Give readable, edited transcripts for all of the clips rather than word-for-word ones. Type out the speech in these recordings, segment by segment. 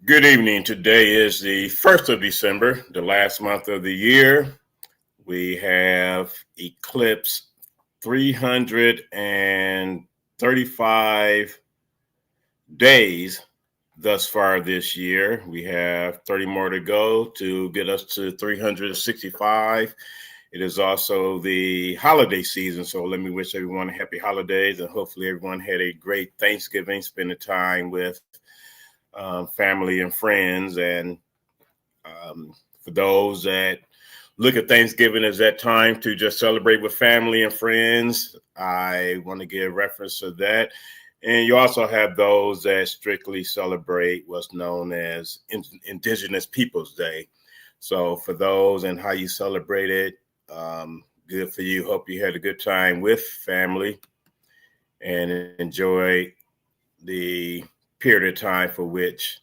Good evening. Today is the 1st of December, the last month of the year. We have eclipsed 335 days thus far this year. We have 30 more to go to get us to 365. It is also the holiday season, so let me wish everyone happy holidays, and hopefully everyone had a great Thanksgiving, spending time with family and friends. And for those that look at Thanksgiving as that time to just celebrate with family and friends, I want to give reference to that. And you also have those that strictly celebrate what's known as Indigenous Peoples Day. So for those and how you celebrate it, good for you. Hope you had a good time with family and enjoy the period of time for which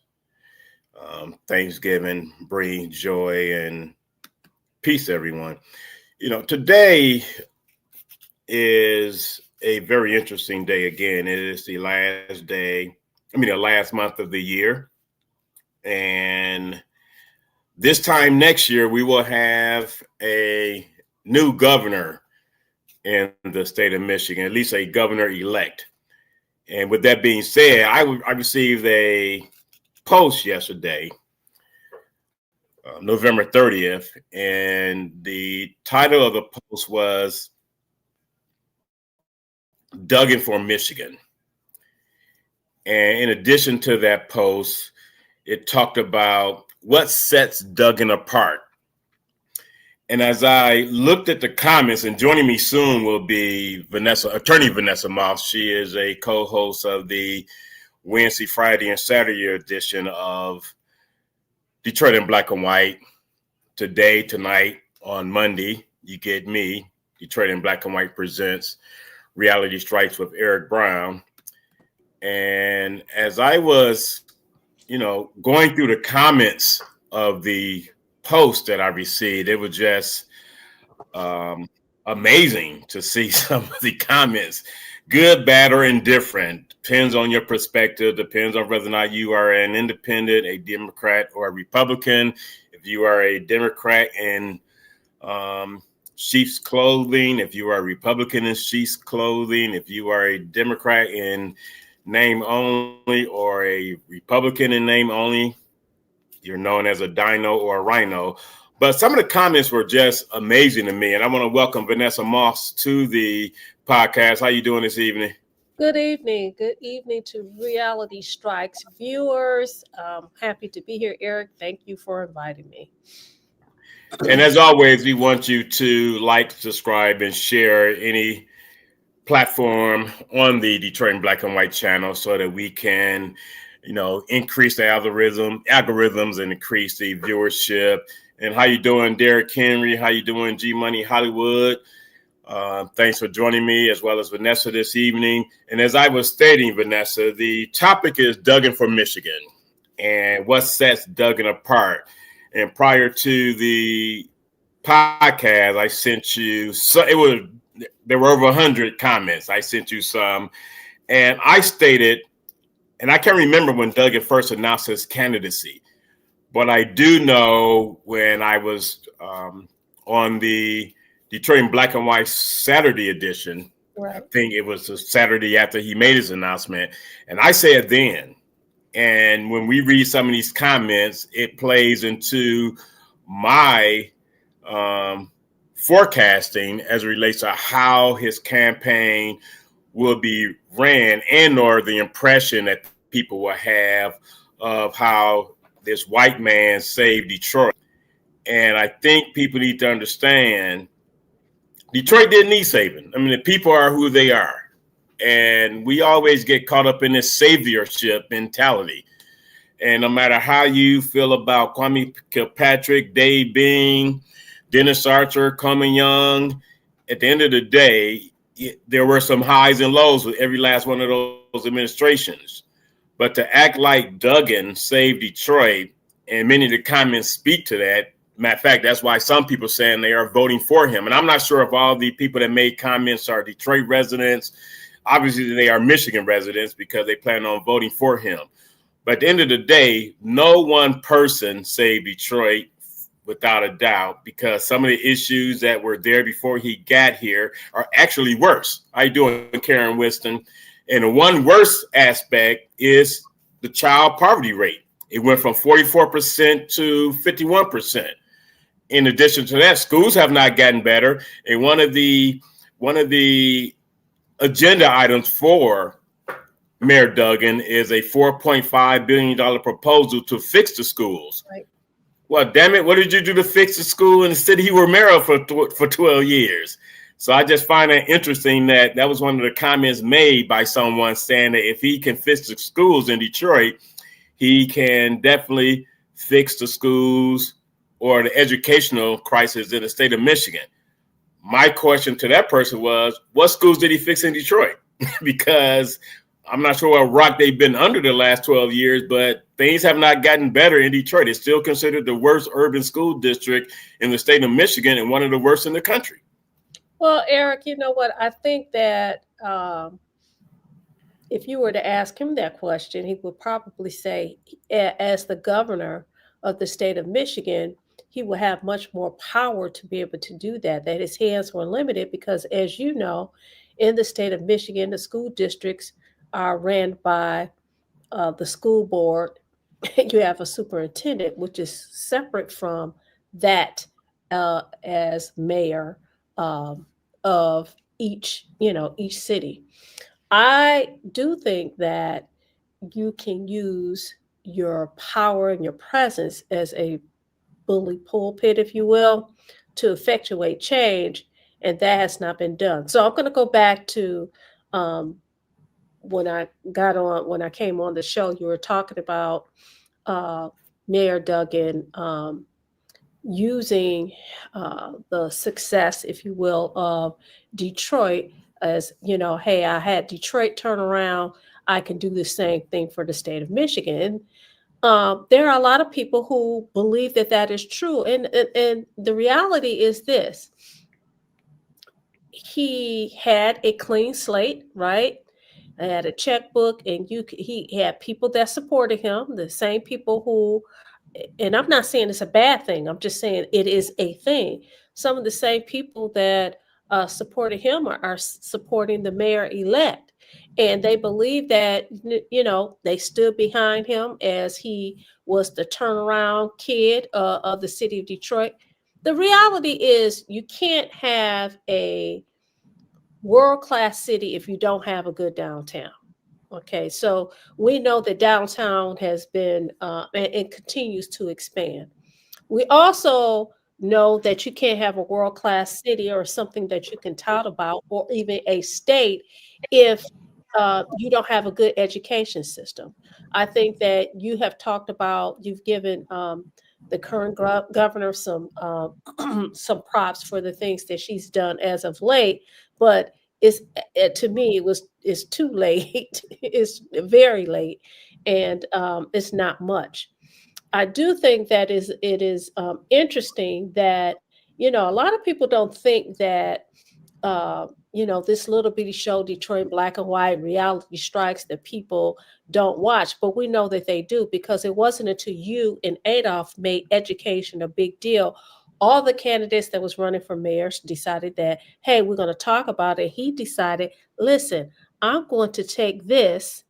Thanksgiving brings joy and peace to everyone. Today is a very interesting day. Again, it is the last month of the year. And this time next year, we will have a new governor in the state of Michigan, at least a governor-elect. And with that being said, I received a post yesterday, November 30th, and the title of the post was Duggan for Michigan. And in addition to that post, it talked about what sets Duggan apart. And as I looked at the comments, and joining me soon will be Attorney Vanessa Moss. She is a co-host of the Wednesday, Friday, and Saturday edition of Detroit in Black and White. Today, tonight, on Monday, you get me. Detroit in Black and White presents Reality Strikes with Eric Brown. And as I was, going through the comments of the post that I received, it was just amazing to see some of the comments. Good, bad, or indifferent. Depends on your perspective. Depends on whether or not you are an independent, a Democrat, or a Republican. If you are a Democrat in sheep's clothing, if you are a Republican in sheep's clothing, if you are a Democrat in name only or a Republican in name only, you're known as a dino or a rhino. But some of the comments were just amazing to me. And I want to welcome Vanessa Moss to the podcast. How you doing this evening? Good evening. Good evening to Reality Strikes viewers. Happy to be here, Eric. Thank you for inviting me. And as always, we want you to like, subscribe, and share any platform on the Detroit in Black and White channel so that we can, increase the algorithms and increase the viewership. And how you doing, Derek Henry? How you doing, G Money Hollywood? Thanks for joining me, as well as Vanessa this evening. And as I was stating, Vanessa, the topic is Duggan for Michigan and what sets Duggan apart. And prior to the podcast, I sent you, there were over 100 comments. I sent you some, and I stated, and I can't remember when Duggan first announced his candidacy, but I do know when I was on the Detroit in Black and White Saturday edition, right. I think it was the Saturday after he made his announcement, and I said then, and when we read some of these comments, it plays into my forecasting as it relates to how his campaign will be ran, and or the impression that people will have of how this white man saved Detroit. And I think people need to understand Detroit didn't need saving. I mean, the people are who they are. And we always get caught up in this saviorship mentality. And no matter how you feel about Kwame Kilpatrick, Dave Bing, Dennis Archer, Coleman Young, at the end of the day, there were some highs and lows with every last one of those administrations. But to act like Duggan saved Detroit, and many of the comments speak to that. Matter of fact, that's why some people saying they are voting for him. And I'm not sure if all the people that made comments are Detroit residents. Obviously, they are Michigan residents because they plan on voting for him. But at the end of the day, no one person saved Detroit without a doubt, because some of the issues that were there before he got here are actually worse. How you doing, Karen Winston? And the one worse aspect is the child poverty rate. It went from 44% to 51%. In addition to that, schools have not gotten better. And one of the agenda items for Mayor Duggan is a $4.5 billion proposal to fix the schools. Right. Well, damn it, what did you do to fix the school in the city you were mayor for 12 years? So I just find it interesting that was one of the comments made by someone saying that if he can fix the schools in Detroit, he can definitely fix the schools or the educational crisis in the state of Michigan. My question to that person was, what schools did he fix in Detroit? Because I'm not sure what rock they've been under the last 12 years, but things have not gotten better in Detroit. It's still considered the worst urban school district in the state of Michigan and one of the worst in the country. Well, Eric, you know what? I think that if you were to ask him that question, he would probably say, as the governor of the state of Michigan, he will have much more power to be able to do that his hands were limited because, as you know, in the state of Michigan, the school districts are ran by the school board. You have a superintendent, which is separate from that as mayor of each city. I do think that you can use your power and your presence as a bully pulpit, if you will, to effectuate change, and that has not been done. So I'm going to go back to when I came on the show. You were talking about Mayor Duggan using the success, if you will, of Detroit as, hey, I had Detroit turn around. I can do the same thing for the state of Michigan. There are a lot of people who believe that is true. And the reality is this. He had a clean slate, right? I had a checkbook, and he had people that supported him, the same people who, and I'm not saying it's a bad thing, I'm just saying it is a thing. Some of the same people that supported him are supporting the mayor-elect, and they believe that, they stood behind him as he was the turnaround kid of the city of Detroit. The reality is you can't have a world-class city if you don't have a good downtown. Okay, so we know that downtown has been and continues to expand. We also know that you can't have a world-class city or something that you can tout about, or even a state, if you don't have a good education system. I think that you've given the current governor some some props for the things that she's done as of late, but to me it's too late. It's very late, and it's not much. I do think that it is interesting that a lot of people don't think that this little bitty show, Detroit Black and White Reality Strikes, that people don't watch, but we know that they do, because it wasn't until you and Adolph made education a big deal. All the candidates that was running for mayor decided that, hey, we're going to talk about it. He decided, listen, I'm going to take this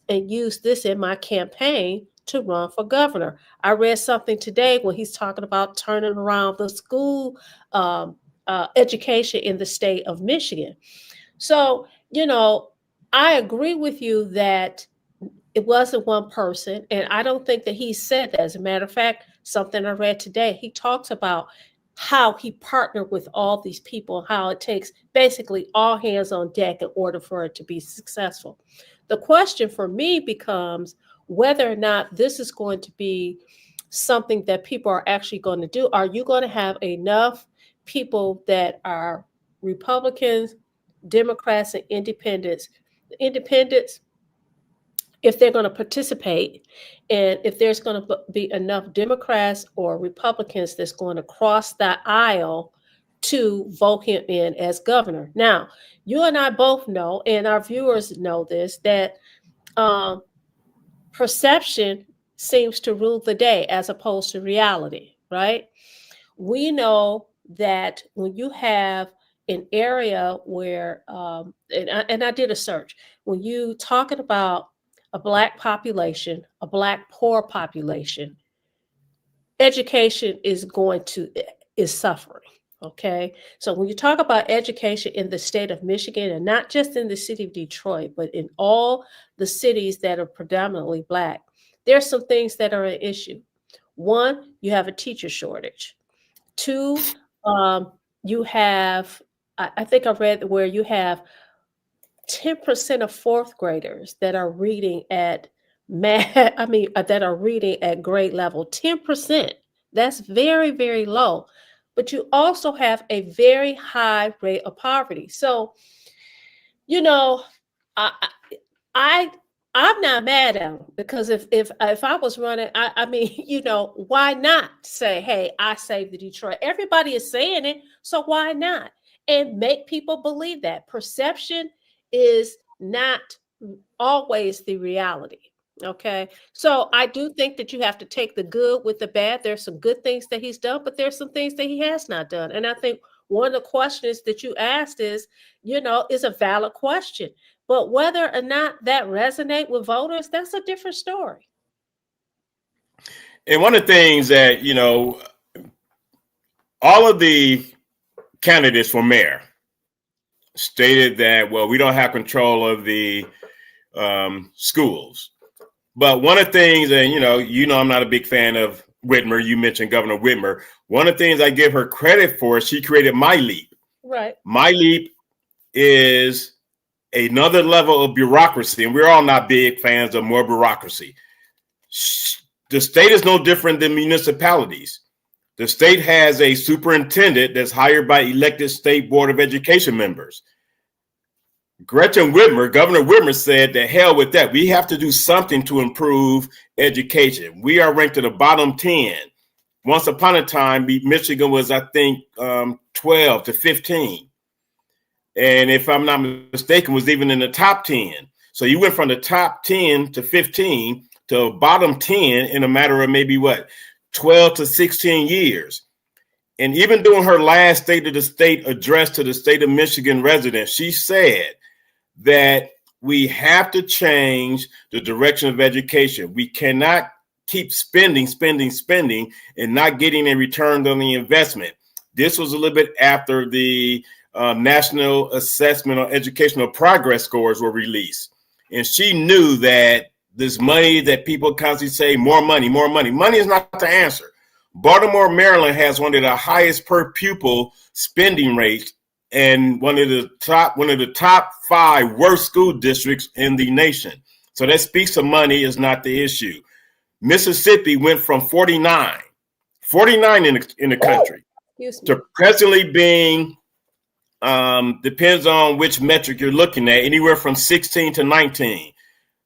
and use this in my campaign to run for governor. I read something today where he's talking about turning around the school education in the state of Michigan. So, I agree with you that it wasn't one person, and I don't think that he said that. As a matter of fact, something I read today, he talks about how he partnered with all these people, how it takes basically all hands on deck in order for it to be successful. The question for me becomes whether or not this is going to be something that people are actually going to do. Are you going to have enough people that are Republicans, Democrats, and independents? Independents, if they're going to participate, and if there's going to be enough Democrats or Republicans that's going to cross that aisle to vote him in as governor. Now, you and I both know, and our viewers know this, that perception seems to rule the day as opposed to reality, right? We know that when you have an area where, and I did a search, when you talking about a Black population, a Black poor population, education is suffering. Okay, so when you talk about education in the state of Michigan, and not just in the city of Detroit, but in all the cities that are predominantly Black, there's some things that are an issue. One, you have a teacher shortage. Two, you have, I think I read where you have 10% of fourth graders that are reading at math, that are reading at grade level. 10%. That's very, very low. But you also have a very high rate of poverty. So, you know, I, I I'm not mad at them, because if I was running, I mean, why not say, hey, I saved the Detroit? Everybody is saying it, so why not? And make people believe that. Perception is not always the reality. Okay. So I do think that you have to take the good with the bad. There's some good things that he's done, but there's some things that he has not done. And I think one of the questions that you asked is a valid question. But whether or not that resonate with voters, that's a different story. And one of the things that, all of the candidates for mayor stated that, well, we don't have control of the schools. But one of the things, and I'm not a big fan of Whitmer. You mentioned Governor Whitmer. One of the things I give her credit for is she created MyLeap. Right. MyLeap is another level of bureaucracy, and we're all not big fans of more bureaucracy. The state is no different than municipalities. The state has a superintendent that's hired by elected state board of education members. Gretchen Whitmer, Governor Whitmer, said, to hell with that. We have to do something to improve education. We are ranked to the bottom 10. Once upon a time, Michigan was, I think, 12 to 15. And if I'm not mistaken, was even in the top 10. So you went from the top 10 to 15 to bottom 10 in a matter of maybe 12 to 16 years. And even during her last State of the State address to the state of Michigan residents, she said that we have to change the direction of education. We cannot keep spending, and not getting a return on the investment. This was a little bit after the National Assessment on Educational Progress scores were released. And she knew that this money that people constantly say, more money is not the answer. Baltimore, Maryland has one of the highest per pupil spending rates and one of the top 5 worst school districts in the nation. So that speaks of money is not the issue. Mississippi went from 49 in the country to presently being, depends on which metric you're looking at, anywhere from 16 to 19.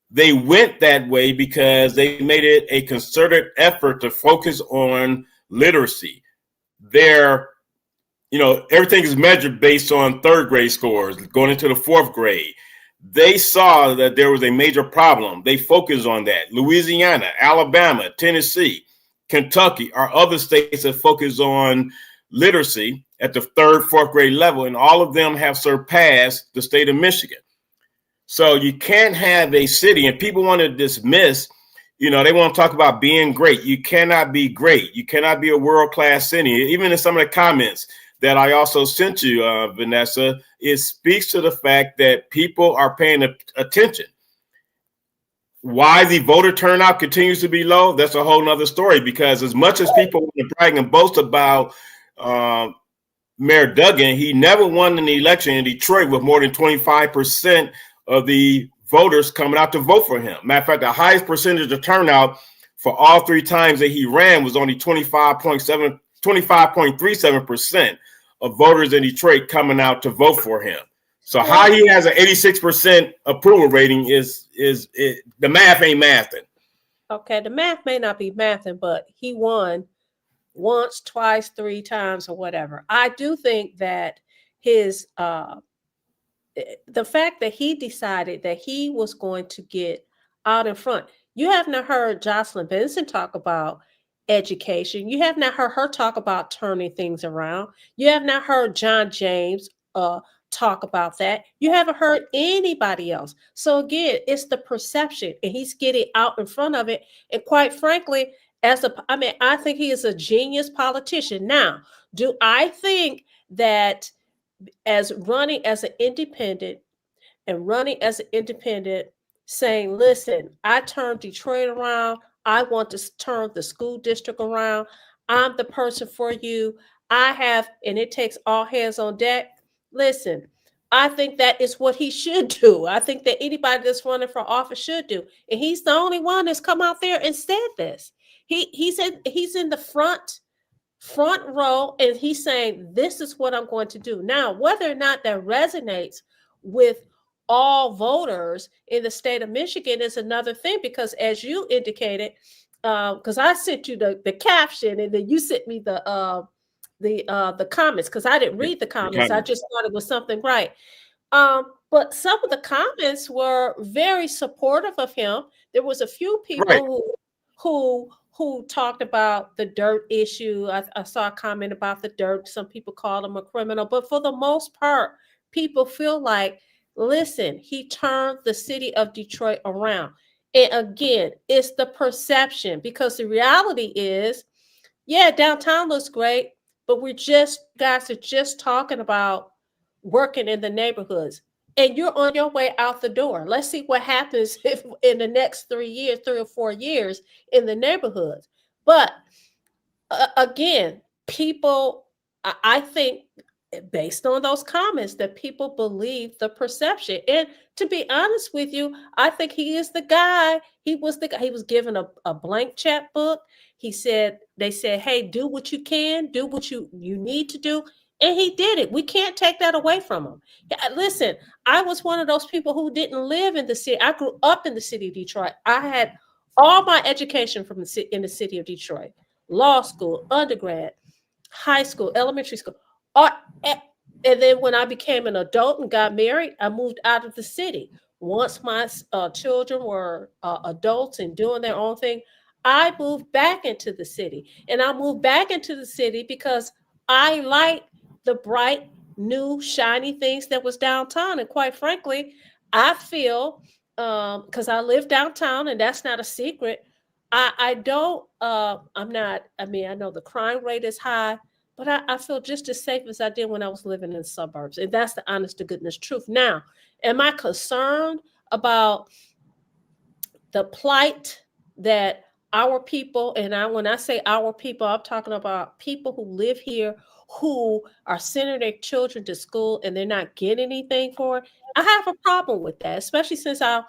They went that way because they made it a concerted effort to focus on literacy. Everything is measured based on third grade scores going into the fourth grade. They saw that there was a major problem. They focused on that. Louisiana, Alabama, Tennessee, Kentucky are other states that focus on literacy at the third, fourth grade level, and all of them have surpassed the state of Michigan. So you can't have a city, and people want to dismiss, they want to talk about being great. You cannot be great. You cannot be a world-class city. Even in some of the comments that I also sent you, Vanessa, it speaks to the fact that people are paying attention. Why the voter turnout continues to be low, that's a whole nother story, because as much as people want to brag and boast about Mayor Duggan, he never won an election in Detroit with more than 25% of the voters coming out to vote for him. Matter of fact, the highest percentage of turnout for all 3 times that he ran was only 25.37% of voters in Detroit coming out to vote for him. So how he has an 86% approval rating is the math ain't mathing. Okay, the math may not be mathing, but he won once, twice, 3 times, or whatever. I do think that his the fact that he decided that he was going to get out in front. You have not heard Jocelyn Benson talk about education. You have not heard her talk about turning things around. You have not heard John James talk about that. You haven't heard anybody else. So again, it's the perception, and he's getting out in front of it. And quite frankly, I think he is a genius politician. Now, do I think that as running as an independent saying, listen, I turned Detroit around. I want to turn the school district around. I'm the person for you. And it takes all hands on deck. Listen, I think that is what he should do. I think that anybody that's running for office should do. And he's the only one that's come out there and said this. He's in the front row, and he's saying, this is what I'm going to do. Now, whether or not that resonates with all voters in the state of Michigan is another thing, because as you indicated, because I sent you the caption, and then you sent me the comments, because I didn't read the comments. I just thought it was something right. But some of the comments were very supportive of him. There was a few people who talked about the dirt issue. I saw a comment about the dirt. Some people called him a criminal, but for the most part, people feel like, listen, he turned the city of Detroit around. And again, it's the perception, because the reality is, yeah, downtown looks great, but guys are just talking about working in the neighborhoods, and you're on your way out the door. Let's see what happens if in the next 3 or 4 years in the neighborhoods. But again, I think, based on those comments, that people believe the perception. And to be honest with you, I think he is the guy. He was given a blank checkbook. They said, hey, do what you can, do what you need to do. And he did it. We can't take that away from him. Listen, I was one of those people who didn't live in the city. I grew up in the city of Detroit. I had all my education in the city of Detroit: law school, undergrad, high school, elementary school. And then when I became an adult and got married, I moved out of the city. Once my children were adults and doing their own thing, I moved back into the city. And I moved back into the city because I like the bright, new, shiny things that was downtown. And quite frankly, I feel, because I live downtown, and that's not a secret, I know the crime rate is high, but I feel just as safe as I did when I was living in the suburbs. And that's the honest to goodness truth. Now, am I concerned about the plight that our people, and when I say our people, I'm talking about people who live here, who are sending their children to school and they're not getting anything for it? I have a problem with that, especially since I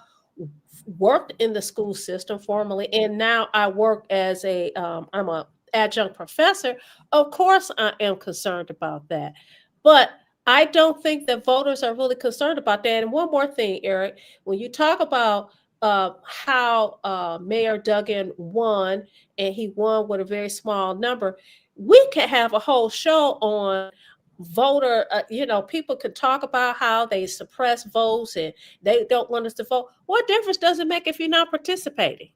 worked in the school system formerly, and now I work as I'm a adjunct professor. Of course, I am concerned about that, but I don't think that voters are really concerned about that. And one more thing, Eric, when you talk about how Mayor Duggan won, and he won with a very small number, we can have a whole show on voter. People could talk about how they suppress votes and they don't want us to vote. What difference does it make if you're not participating?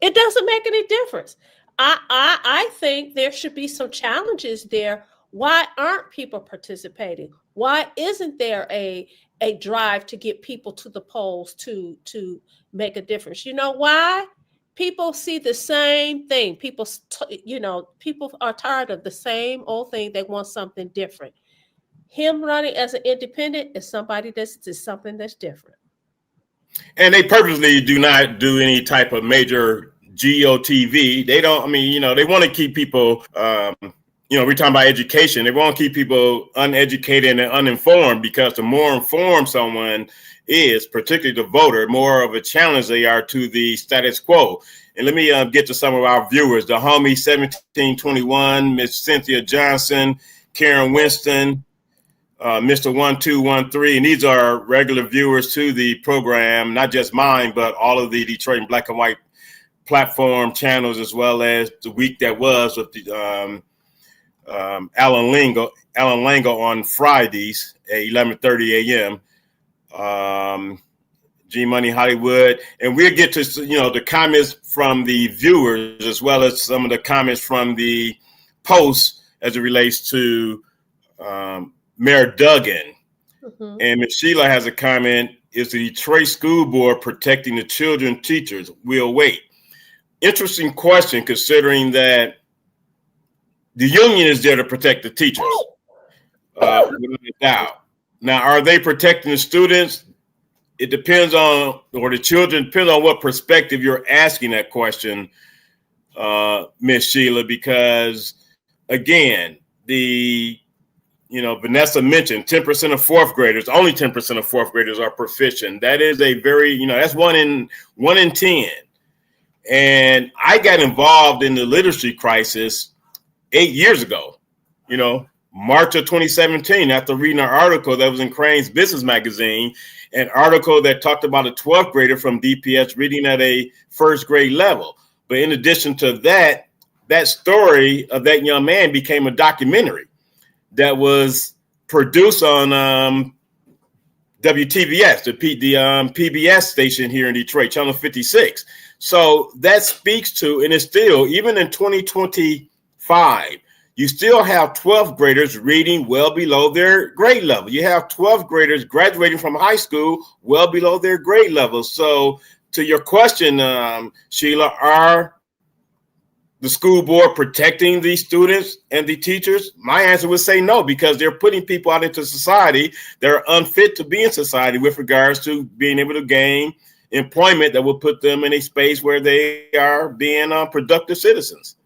It doesn't make any difference. I think there should be some challenges there. Why aren't people participating? Why isn't there a drive to get people to the polls to make a difference? You know why? People see the same thing. People are tired of the same old thing. They want something different. Him running as an independent is somebody that's something that's different. And they purposely do not do any type of major GOTV. They don't. They want to keep people. We're talking about education. They want to keep people uneducated and uninformed, because the more informed someone is, particularly the voter, more of a challenge they are to the status quo. And let me get to some of our viewers. The homie 1721, Miss Cynthia Johnson, Karen Winston, Mr. 1213, and these are regular viewers to the program, not just mine, but all of the Detroit in Black and White platform channels, as well as the week that was with the Alan Lango on Fridays at 11:30 a.m. G Money Hollywood, and we'll get to the comments from the viewers as well as some of the comments from the posts as it relates to Mayor Duggan. Mm-hmm. And Ms. Sheila has a comment: is the Detroit School Board protecting the children teachers? We'll wait. Interesting question, considering that the union is there to protect the teachers. Without a doubt. Now, are they protecting the students? It depends on, or the children, depends on what perspective you're asking that question, Ms. Sheila, because again, Vanessa mentioned 10% of fourth graders, only 10% of fourth graders are proficient. That is a very, that's one in 10. And I got involved in the literacy crisis 8 years ago, March of 2017, after reading an article that was in Crane's Business Magazine, an article that talked about a 12th grader from DPS reading at a first grade level. But in addition to that, that story of that young man became a documentary that was produced on WTVS, the PBS station here in Detroit, Channel 56. So that speaks to, and it's still, even in 2025, you still have 12th graders reading well below their grade level. You have 12th graders graduating from high school well below their grade level. So to your question, Sheila, are the school board protecting the students and the teachers? My answer would say no, because they're putting people out into society that are unfit to be in society with regards to being able to gain employment that will put them in a space where they are being productive citizens.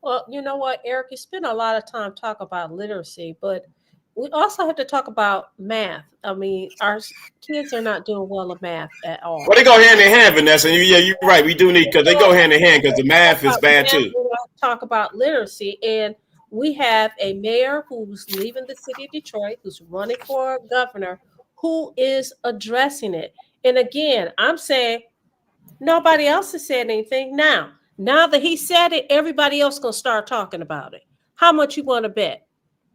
Well, you know what, Eric, you spend a lot of time talking about literacy, but we also have to talk about math. I mean, our kids are not doing well in math at all. Well, they go hand in hand, Vanessa. Yeah, you're right. We do need, because they go hand in hand, because the math is bad too. We talk about literacy, and we have a mayor who's leaving the city of Detroit, who's running for governor, who is addressing it. And again, I'm saying nobody else has said anything. Now that he said it, everybody else gonna start talking about it. How much you want to bet?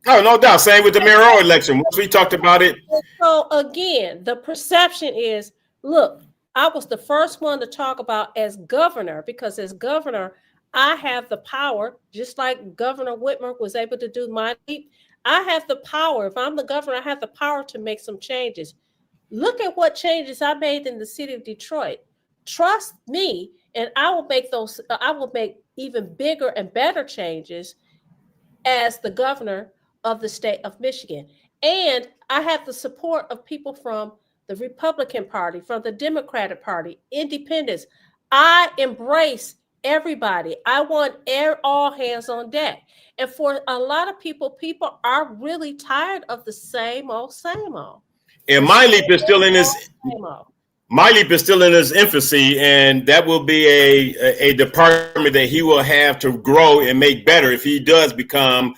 Oh, no doubt. Same with the mayoral election. Once we talked about it. So again, the perception is, look, I was the first one to talk about as governor, because as governor, I have the power, just like Governor Whitmer was able to do my leap. I have the power. If I'm the governor, I have the power to make some changes. Look at what changes I made in the city of Detroit. Trust me, and I will make even bigger and better changes as the governor of the state of Michigan. And I have the support of people from the Republican Party, from the Democratic Party, independents. I embrace everybody. I want all hands on deck. And for a lot of people are really tired of the same old. And My Leap is still in its infancy, and that will be a department that he will have to grow and make better if he does become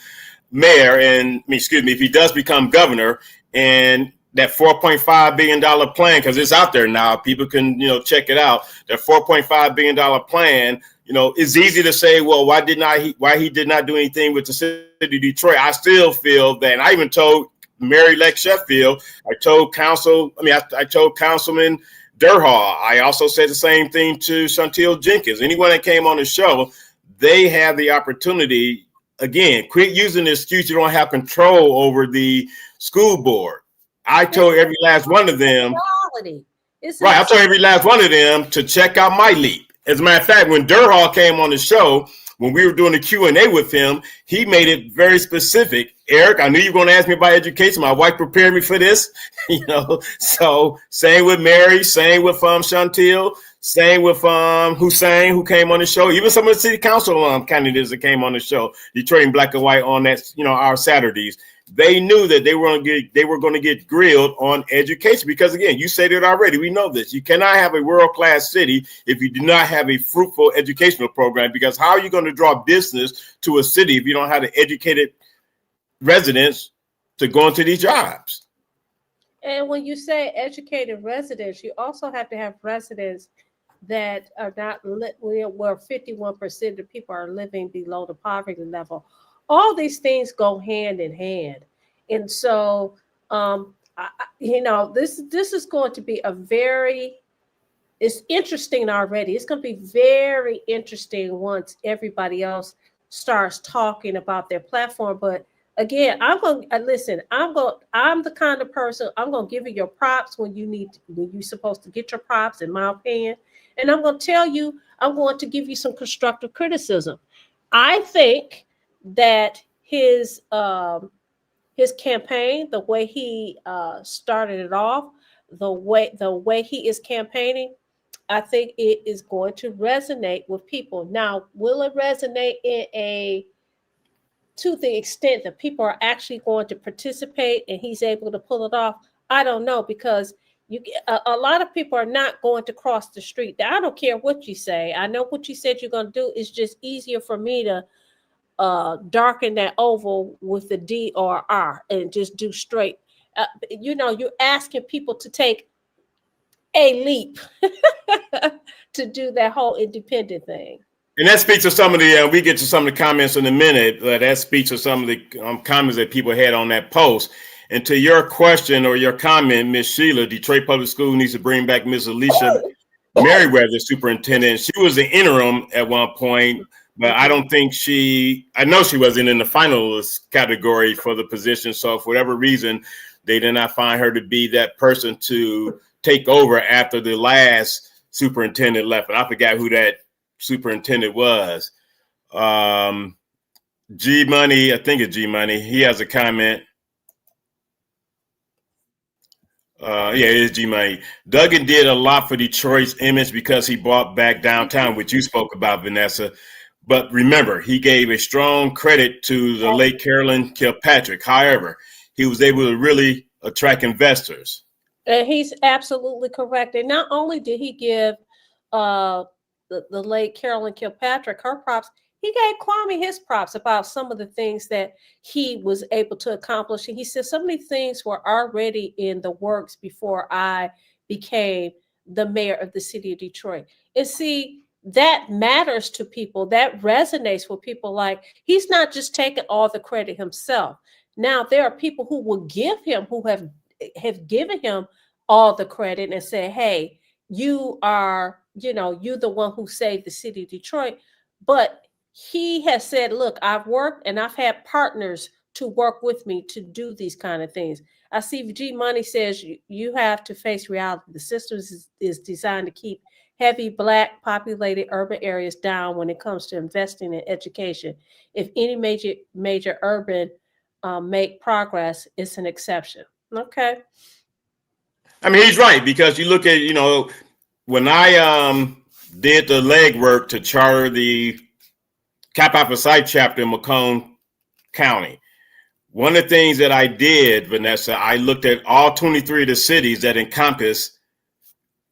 mayor, if he does become governor. And that $4.5 billion plan, because it's out there now, people can check it out. That $4.5 billion plan, it's easy to say, well, why he did not do anything with the city of Detroit. I still feel that, and I even told Mary-elect Sheffield, I told Councilman Durhal. I also said the same thing to Chantel Jenkins. Anyone that came on the show, they have the opportunity. Again, quit using the excuse you don't have control over the school board. I told every last one of them. I told every last one of them to check out My Leap. As a matter of fact, when Durhal came on the show, when we were doing the Q&A with him, he made it very specific. Eric, I knew you were going to ask me about education. My wife prepared me for this, So same with Mary, same with Chantel, same with Hussein, who came on the show. Even some of the city council candidates that came on the show, Detroit in Black and White on that, our Saturdays. They knew that they were going to get grilled on education, because again, you said it already. We know this. You cannot have a world-class city if you do not have a fruitful educational program, because how are you going to draw business to a city if you don't have the educated residents to go into these jobs? And when you say educated residents, you also have to have residents that are not where 51% of people are living below the poverty level. All these things go hand in hand. And so this is going to be it's interesting already. It's going to be very interesting once everybody else starts talking about their platform. But again, I'm going to listen. I'm the kind of person, I'm going to give you your props when you're supposed to get your props, in my opinion. And I'm going to tell you, I'm going to give you some constructive criticism. I think that his campaign, the way he started it off, the way he is campaigning, I think it is going to resonate with people. Now, will it resonate to the extent that people are actually going to participate and he's able to pull it off? I don't know, because a lot of people are not going to cross the street. I don't care what you say. I know what you said you're going to do. It's just easier for me to darken that oval with the D or R and just do straight. You're asking people to take a leap to do that whole independent thing. And that speaks to some of the, we get to some of the comments in a minute. That speaks to some of the comments that people had on that post. And to your question or your comment, Miss Sheila, Detroit Public School needs to bring back Miss Alicia Merriweather, superintendent. She was the interim at one point, but I don't think I know she wasn't in the finalist category for the position. So for whatever reason, they did not find her to be that person to take over after the last superintendent left. And I forgot who that superintendent was. G Money, I think it's G Money. He has a comment. It is G Money. Duggan did a lot for Detroit's image because he brought back downtown, which you spoke about, Vanessa. But remember, he gave a strong credit to the late Carolyn Kilpatrick. However, he was able to really attract investors. And he's absolutely correct. And not only did he give the late Carolyn Kilpatrick her props, he gave Kwame his props about some of the things that he was able to accomplish. And he said so many things were already in the works before I became the mayor of the city of Detroit. And see, that matters to people. That resonates with people. Like, he's not just taking all the credit himself. Now, there are people who will give him, who have given him all the credit and say, hey, you're the one who saved the city of Detroit. But he has said, look, I've worked and I've had partners to work with me to do these kind of things. I see G Money says you have to face reality. The system is designed to keep heavy Black populated urban areas down when it comes to investing in education. If any major urban make progress, it's an exception. Okay. I mean, he's right, because you look at, when I did the legwork to charter the Kappa Alpha Psi chapter in Macomb County, one of the things that I did, Vanessa, I looked at all 23 of the cities that encompass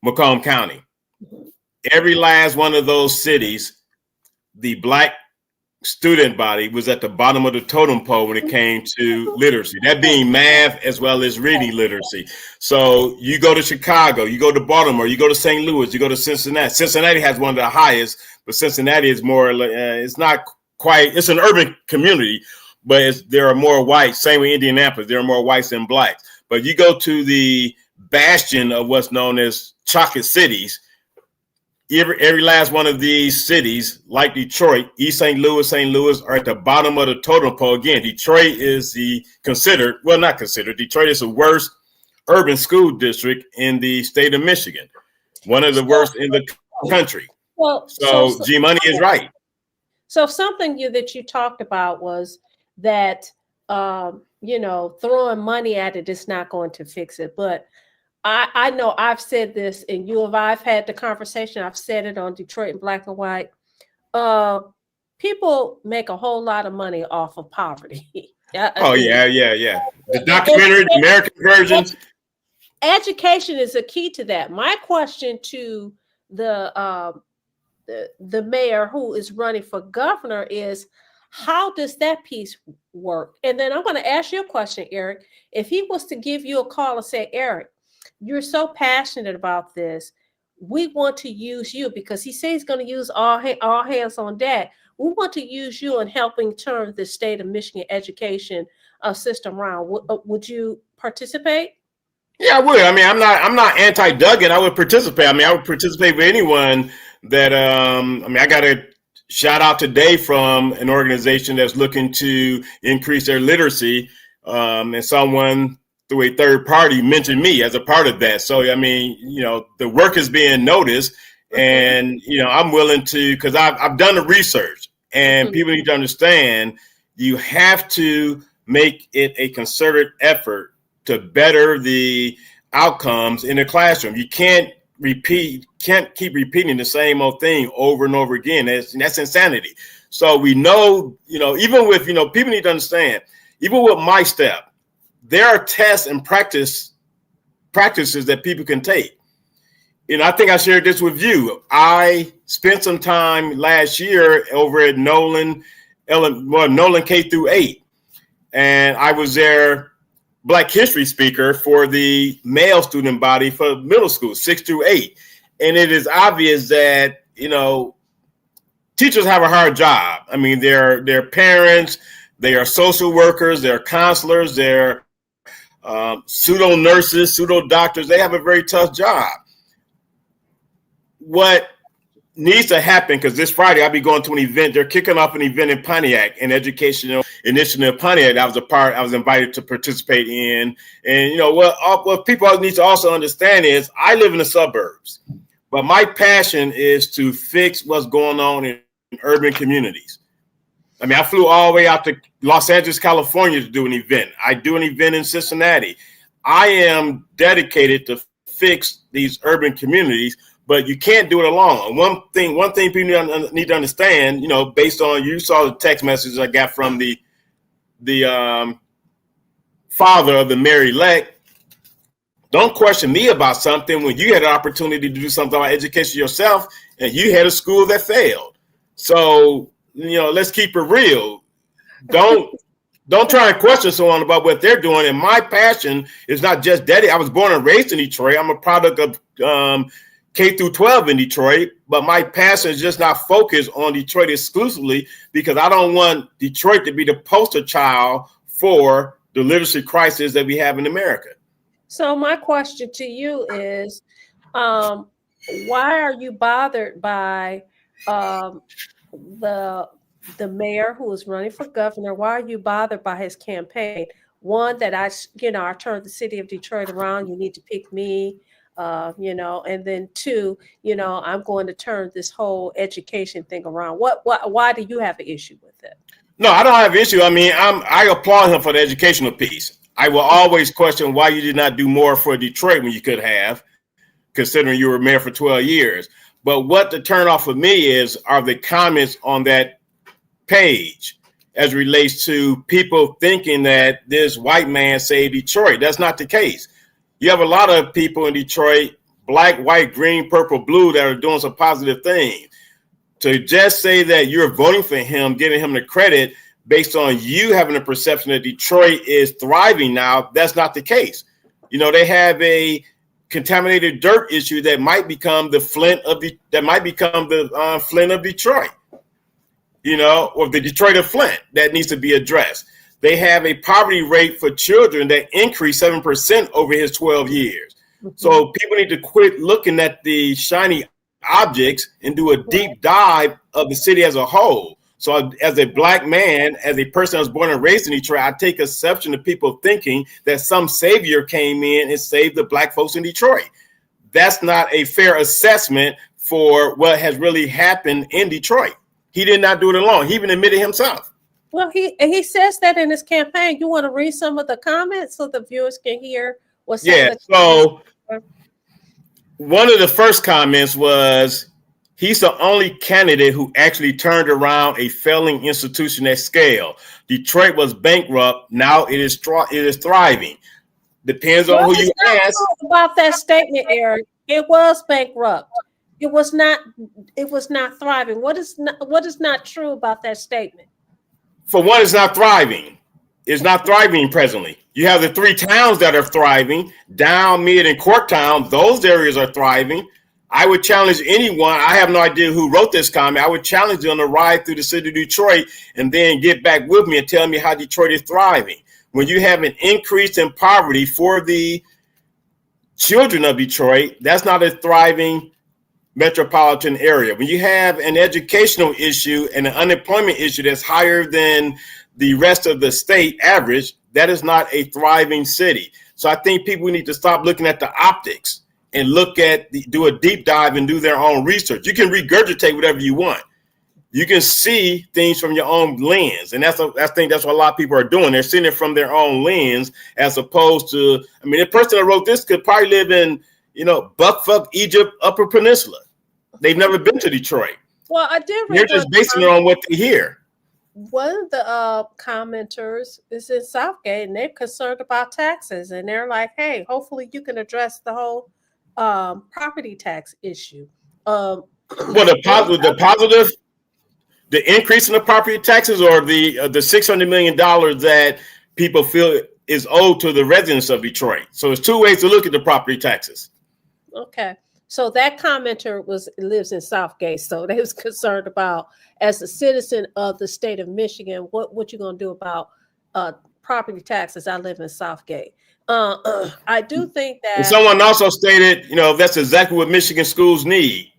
Macomb County. Every last one of those cities, the Black student body was at the bottom of the totem pole when it came to literacy, that being math as well as reading literacy. So you go to Chicago, you go to Baltimore, you go to St. Louis, you go to Cincinnati. Cincinnati has one of the highest, but Cincinnati is more, it's not quite, it's an urban community, but there are more whites. Same with Indianapolis, there are more whites than blacks. But you go to the bastion of what's known as chocolate cities, every last one of these cities, like Detroit, East St. Louis are at the bottom of the totem pole. Again, Detroit is Detroit is the worst urban school district in the state of Michigan. One of the worst in the country. Well, so G Money is right. So something that you talked about was that, throwing money at it is not going to fix it. But I know I've said this, and I've had the conversation. I've said it on Detroit in Black and White. People make a whole lot of money off of poverty. Yeah. The documentary, the American version. Education is a key to that. My question to the mayor who is running for governor is, how does that piece work? And then I'm going to ask you a question, Eric. If he was to give you a call and say, Eric, you're so passionate about this, we want to use you, because he says he's going to use all hands on deck. We want to use you in helping turn the state of Michigan education system around. Would you participate? Yeah, I would. I mean, I'm not anti-Duggan. I would participate. I mean, I would participate with anyone that. I mean, I got a shout out today from an organization that's looking to increase their literacy, and someone through a third party mentioned me as a part of that. So, I mean, the work is being noticed, and I'm willing to, because I've done the research, and people need to understand you have to make it a concerted effort to better the outcomes in the classroom. You can't keep repeating the same old thing over and over again. That's insanity. So we know, even with, people need to understand, even with My Step, there are tests and practices that people can take. I think I shared this with you. I spent some time last year over at Nolan K through 8, and I was their Black history speaker for the male student body for middle school, 6 through 8. And it is obvious that, teachers have a hard job. I mean, they're parents, they are social workers, they're counselors, they're pseudo nurses, pseudo doctors. They have a very tough job. What needs to happen, because this Friday I'll be going to an event. They're kicking off an event in Pontiac, an educational initiative in Pontiac. I was invited to participate in. And what people need to also understand is I live in the suburbs, but my passion is to fix what's going on in urban communities. I mean, I flew all the way out to Los Angeles, California to do an event. I do an event in Cincinnati. I am dedicated to fix these urban communities. But you can't do it alone. One thing people need to understand, based on, you saw the text messages I got from the father of the married-elect. Don't question me about something when you had an opportunity to do something about education yourself, and you had a school that failed. So, let's keep it real. Don't try and question someone about what they're doing. And my passion is not just daddy. I was born and raised in Detroit. I'm a product of K through 12 in Detroit, but my passion is just not focused on Detroit exclusively, because I don't want Detroit to be the poster child for the literacy crisis that we have in America. So my question to you is, why are you bothered by the mayor who is running for governor? Why are you bothered by his campaign? One, that I turned the city of Detroit around. You need to pick me. And then two, I'm going to turn this whole education thing around. Why do you have an issue with it? No, I don't have an issue. I mean, I applaud him for the educational piece. I will always question why you did not do more for Detroit when you could have, considering you were mayor for 12 years. But what the turnoff for me are the comments on that page as it relates to people thinking that this white man saved Detroit. That's not the case. You have a lot of people in Detroit, black, white, green, purple, blue, that are doing some positive things. To just say that you're voting for him, giving him the credit based on you having a perception that Detroit is thriving now, that's not the case. They have a contaminated dirt issue that might become the Flint of Flint of Detroit, or the Detroit of Flint, that needs to be addressed. They have a poverty rate for children that increased 7% over his 12 years. Mm-hmm. So people need to quit looking at the shiny objects and do a deep dive of the city as a whole. So as a black man, as a person that was born and raised in Detroit, I take exception to people thinking that some savior came in and saved the black folks in Detroit. That's not a fair assessment for what has really happened in Detroit. He did not do it alone. He even admitted himself. Well, he says that in his campaign. You want to read some of the comments so the viewers can hear what's happening? Yeah, so one of the first comments was, he's the only candidate who actually turned around a failing institution at scale. Detroit was bankrupt. Now it is thriving. Depends on who you ask. About that statement, Eric. It was bankrupt. It was not thriving. What is not true about that statement? For one, it's not thriving. It's not thriving presently. You have the three towns that are thriving, Down, Mid, and Corktown. Those areas are thriving. I would challenge anyone. I have no idea who wrote this comment. I would challenge them to ride through the city of Detroit and then get back with me and tell me how Detroit is thriving. When you have an increase in poverty for the children of Detroit, that's not a thriving metropolitan area. When you have an educational issue and an unemployment issue that's higher than the rest of the state average, that is not a thriving city. So I think people need to stop looking at the optics and do a deep dive and do their own research. You can regurgitate whatever you want. You can see things from your own lens. And I think that's what a lot of people are doing. They're seeing it from their own lens, as opposed to, I mean, the person that wrote this could probably live in, Buckfuck, Egypt, Upper Peninsula. They've never been to Detroit. Well, I did. They're just basing it on what they hear. One of the commenters is in Southgate, and they're concerned about taxes, and they're like, "Hey, hopefully you can address the whole property tax issue." Well, the positive, the increase in the property taxes, or the $600 million that people feel is owed to the residents of Detroit. So there's two ways to look at the property taxes. Okay. So that commenter lives in Southgate. So they was concerned about, as a citizen of the state of Michigan, what you gonna do about property taxes? I live in Southgate. I do think that. And someone also stated, that's exactly what Michigan schools need.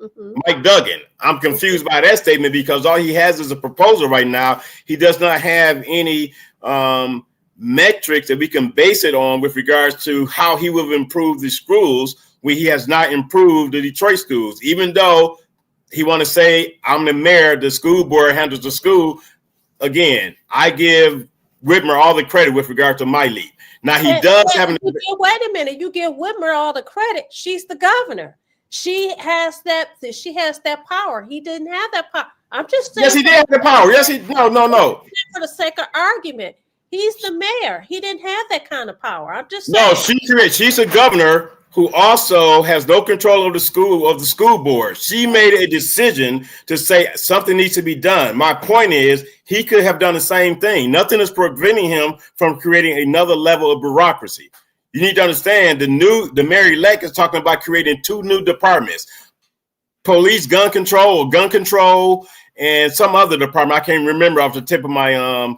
Mm-hmm. Mike Duggan. I'm confused by that statement, because all he has is a proposal right now. He does not have any metrics that we can base it on with regards to how he will improve the schools, when he has not improved the Detroit schools. Even though he want to say, I'm the mayor, the school board handles the school. Again, I give Whitmer all the credit with regard to my leap. Now he does have. Wait a minute, you give Whitmer all the credit. She's the governor. She has that power. He didn't have that power. I'm just saying. Yes, he did have the power. Yes, no. For the sake of argument, he's the mayor. He didn't have that kind of power. I'm just saying. No, she's a governor who also has no control of the school board. She made a decision to say something needs to be done. My point is, he could have done the same thing. Nothing is preventing him from creating another level of bureaucracy. You need to understand, the mayor-elect is talking about creating 2 new departments: police gun control, and some other department. I can't remember off the tip of my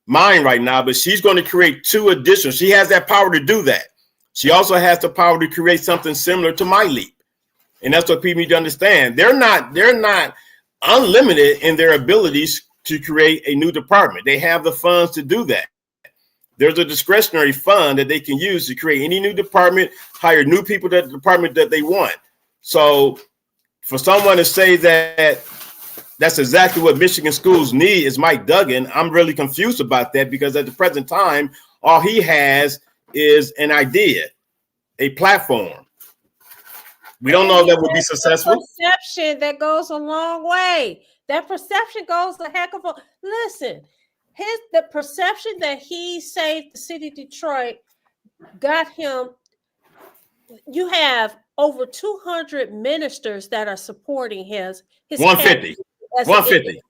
mind right now, but she's going to create 2 additional. She has that power to do that. She also has the power to create something similar to my leap. And that's what people need to understand. They're not unlimited in their abilities to create a new department. They have the funds to do that. There's a discretionary fund that they can use to create any new department, hire new people to the department that they want. So for someone to say that that's exactly what Michigan schools need is Mike Duggan, I'm really confused about that, because at the present time, all he has is an idea, a platform. We don't know if that would be successful. Perception that goes a long way. That perception goes a heck of a. Listen, the perception that he saved the city of Detroit got him. You have over 200 ministers that are supporting his 150. 150.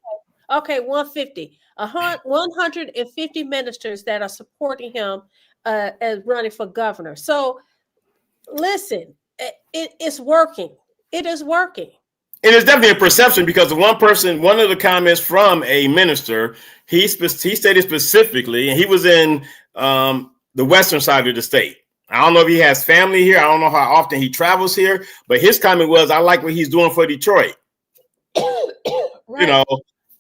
Okay, 150. 150 ministers that are supporting him as running for governor. So listen, it's working. It is working. It is definitely a perception, because one of the comments from a minister, he stated specifically, and he was in the western side of the state. I don't know if he has family here. I don't know how often he travels here, but his comment was, I like what he's doing for Detroit. Right.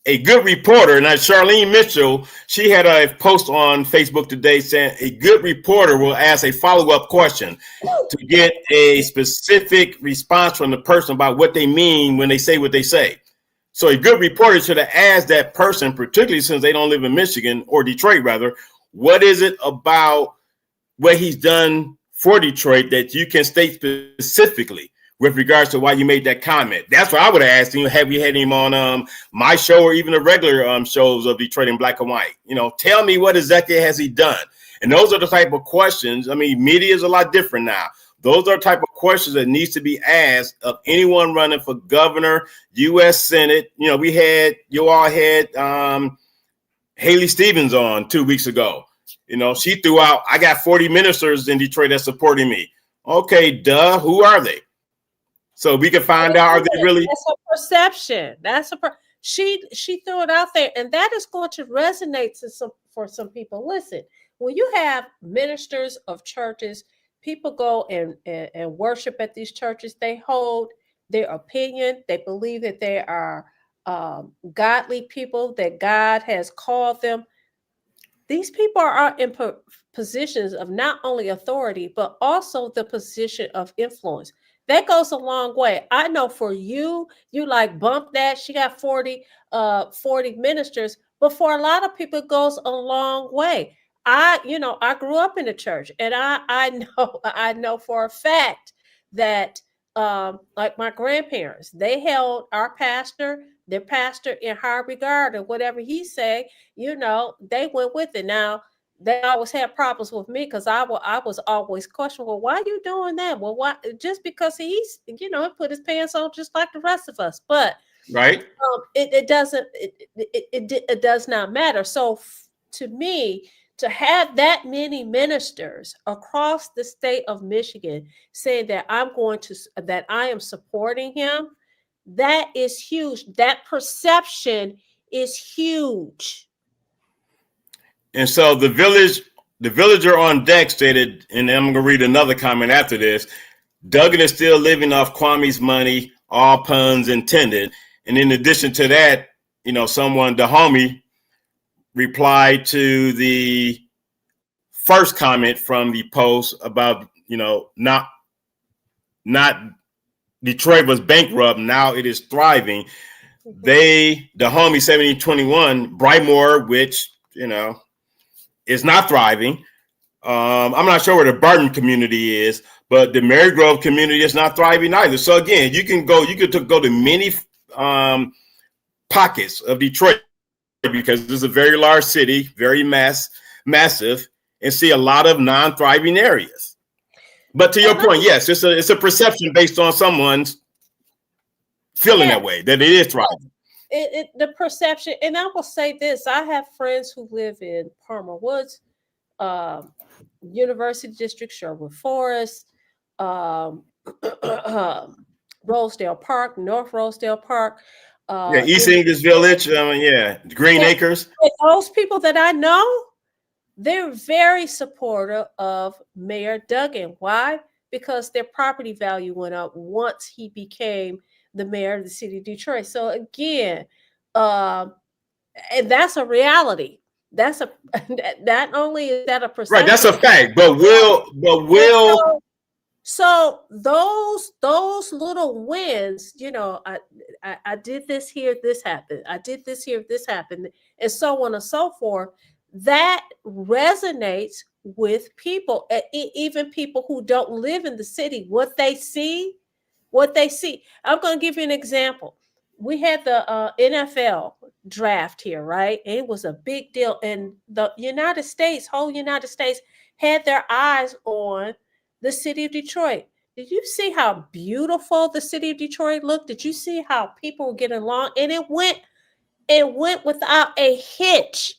A good reporter, and Charlene Mitchell, she had a post on Facebook today saying a good reporter will ask a follow-up question to get a specific response from the person about what they mean when they say what they say. So a good reporter should have asked that person, particularly since they don't live in Michigan, or Detroit rather, what is it about what he's done for Detroit that you can state specifically with regards to why you made that comment? That's what I would have asked him. Have you had him on my show, or even the regular shows of Detroit in Black and White? Tell me, what exactly has he done? And those are the type of questions. I mean, media is a lot different now. Those are the type of questions that needs to be asked of anyone running for governor, U.S. Senate. You all had Haley Stevens on 2 weeks ago. She threw out, I got 40 ministers in Detroit that's supporting me. Okay, who are they? So we can find out, are they really? That's a perception. She threw it out there, and that is going to resonate for some people. Listen, when you have ministers of churches people go and worship at these churches. They hold their opinion. They believe that they are godly people, that God has called them. These people are in positions of not only authority, but also the position of influence. That goes a long way. I know for you, you like bump that. She got 40 ministers, but for a lot of people, it goes a long way. I grew up in the church, and I know I know for a fact that like my grandparents, they held their pastor in high regard, and whatever he say, they went with it. Now, they always had problems with me because I was always questioning, well, why are you doing that? Well, why? Just because he's, he put his pants on just like the rest of us. But Right. it doesn't, it does not matter. So to me, to have that many ministers across the state of Michigan saying that that I am supporting him, that is huge. That perception is huge. And so the villager on deck stated, and I'm going to read another comment after this. Duggan is still living off Kwame's money, all puns intended. And in addition to that, someone, the homie, replied to the first comment from the post about, not Detroit was bankrupt. Now it is thriving. The homie 1721, Brightmoor, which, is not thriving. I'm not sure where the Burton community is, but the Marygrove community is not thriving either. So again, you could go to many pockets of Detroit, because it's a very large city, very massive, and see a lot of non-thriving areas. But to your point, yes, it's a perception based on someone's feeling that way, that it is thriving. The perception, and I will say this: I have friends who live in Palmer Woods, University District, Sherwood Forest, Rosedale Park, North Rosedale Park. East English Village, Green Acres. Those people that I know, they're very supportive of Mayor Duggan. Why? Because their property value went up once he became the mayor of the city of Detroit. So again, and that's a reality. That's not only is that a perception, right? That's a fact. But will. So those little wins, I did this here, this happened. I did this here, this happened, and so on and so forth. That resonates with people, even people who don't live in the city. What they see. I'm going to give you an example. We had the NFL draft here, right? It was a big deal, and the whole United States, had their eyes on the city of Detroit. Did you see how beautiful the city of Detroit looked? Did you see how people were getting along? And it went without a hitch.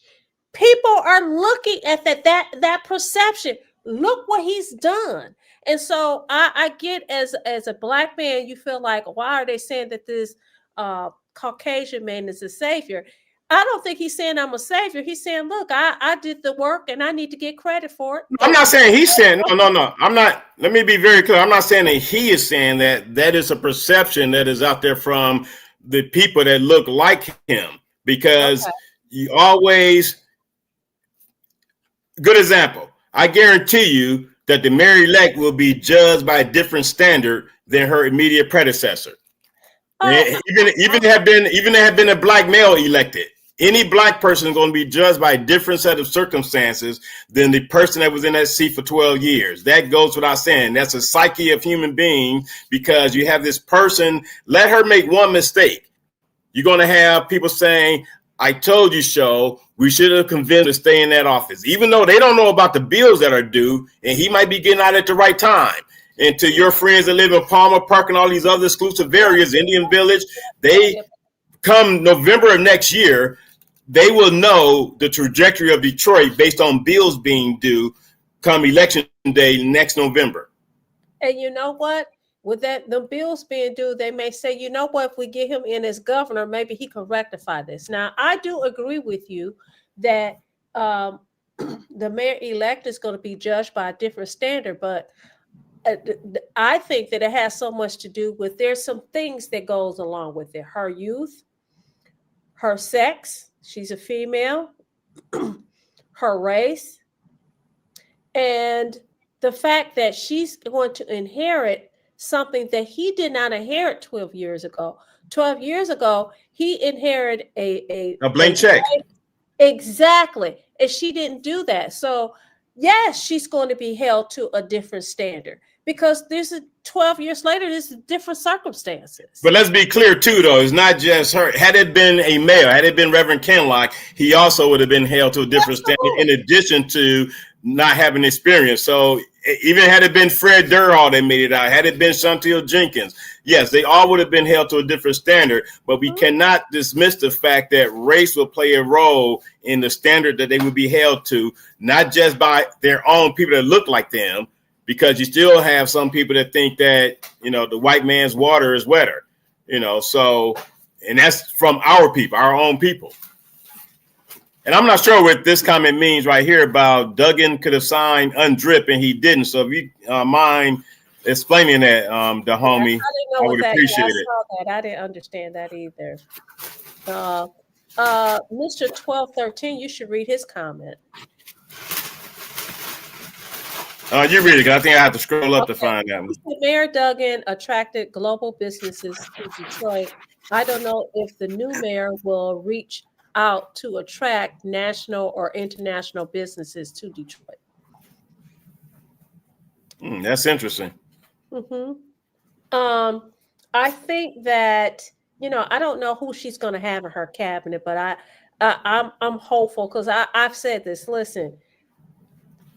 People are looking at that perception. Look what he's done. And so I get, as a Black man, you feel like, why are they saying that this Caucasian man is a savior? I don't think he's saying I'm a savior. He's saying, look, I did the work and I need to get credit for it. I'm not saying he's saying, no. I'm not. Let me be very clear. I'm not saying that he is saying that. That is a perception that is out there from the people that look like him, because you always, good example. I guarantee you that the mayor-elect will be judged by a different standard than her immediate predecessor. Even have been a Black male elected. Any Black person is going to be judged by a different set of circumstances than the person that was in that seat for 12 years. That goes without saying. That's a psyche of human beings, because you have this person, let her make one mistake. You're going to have people saying, I told you so. We should have convinced to stay in that office, even though they don't know about the bills that are due, and he might be getting out at the right time. And to your friends that live in Palmer Park and all these other exclusive areas, Indian Village, they come November of next year, they will know the trajectory of Detroit based on bills being due come election day next November. And you know what? With the bills being due, they may say, you know what, if we get him in as governor, maybe he can rectify this. Now, I do agree with you that the mayor-elect is going to be judged by a different standard, but I think that it has so much to do with, there's some things that goes along with it. Her youth, her sex, she's a female, her race, and the fact that she's going to inherit something that he did not inherit 12 years ago. 12 years ago, he inherited a blank check. Exactly. And she didn't do that. So yes, she's going to be held to a different standard because this is 12 years later, this is different circumstances. But let's be clear too, though, it's not just her. Had it been a male, had it been Reverend Kinloch, he also would have been held to a different standard in addition to not having experience. So even had it been Fred Durhal that made it out, had it been Chantel Jenkins, yes, they all would have been held to a different standard. But we cannot dismiss the fact that race will play a role in the standard that they would be held to, not just by their own people that look like them, because you still have some people that think that, you know, the white man's water is wetter, you know, so, and that's from our people, our own people. And I'm not sure what this comment means right here about Duggan could have signed UNDRIP and he didn't. So if you mind explaining that, the homie, I would appreciate it. I didn't understand that either. Mr. 1213, you should read his comment. You read it, 'cause I think I have to scroll up to find that one. Mayor Duggan attracted global businesses to Detroit. I don't know if the new mayor will reach out to attract national or international businesses to Detroit. That's interesting. I think that, you know, I don't know who she's going to have in her cabinet, but I'm hopeful because I've said this. Listen,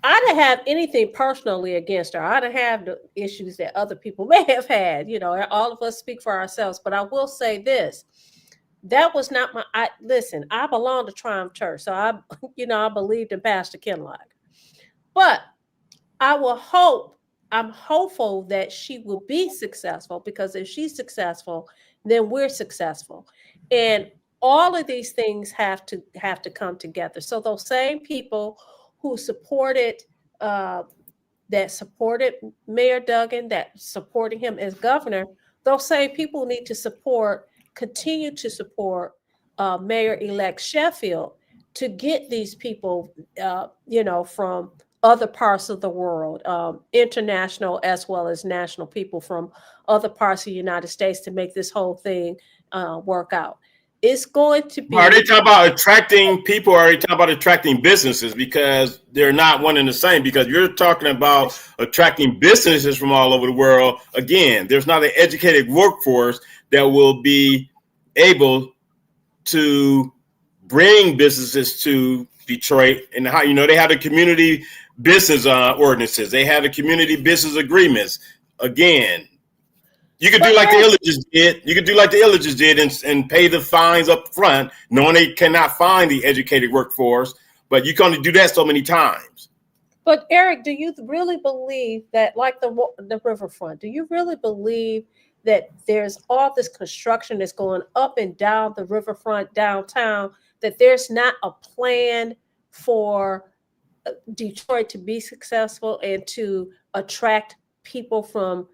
I didn't have anything personally against her. I didn't have the issues that other people may have had. You know, all of us speak for ourselves. But I will say this. That was not listen, I belong to Triumph Church. So I believed in Pastor Kinloch. But I'm hopeful that she will be successful, because if she's successful, then we're successful. And all of these things have to come together. So those same people who supported Mayor Duggan, that supporting him as governor, those same people need to continue to support Mayor-elect Sheffield to get these people, from other parts of the world, international as well as national people from other parts of the United States to make this whole thing work out. It's going to be. Are they talking about attracting people, or are they talking about attracting businesses? Because they're not one and the same. Because you're talking about attracting businesses from all over the world. Again, there's not an educated workforce that will be able to bring businesses to Detroit. And how, they have the community business ordinances. They have the community business agreements. Again, you could do like the Illiches did. You could do like the Illiches did and pay the fines up front, knowing they cannot find the educated workforce. But you can only do that so many times. But Eric, do you really believe that, like the riverfront, do you really believe that there's all this construction that's going up and down the riverfront downtown, that there's not a plan for Detroit to be successful and to attract people from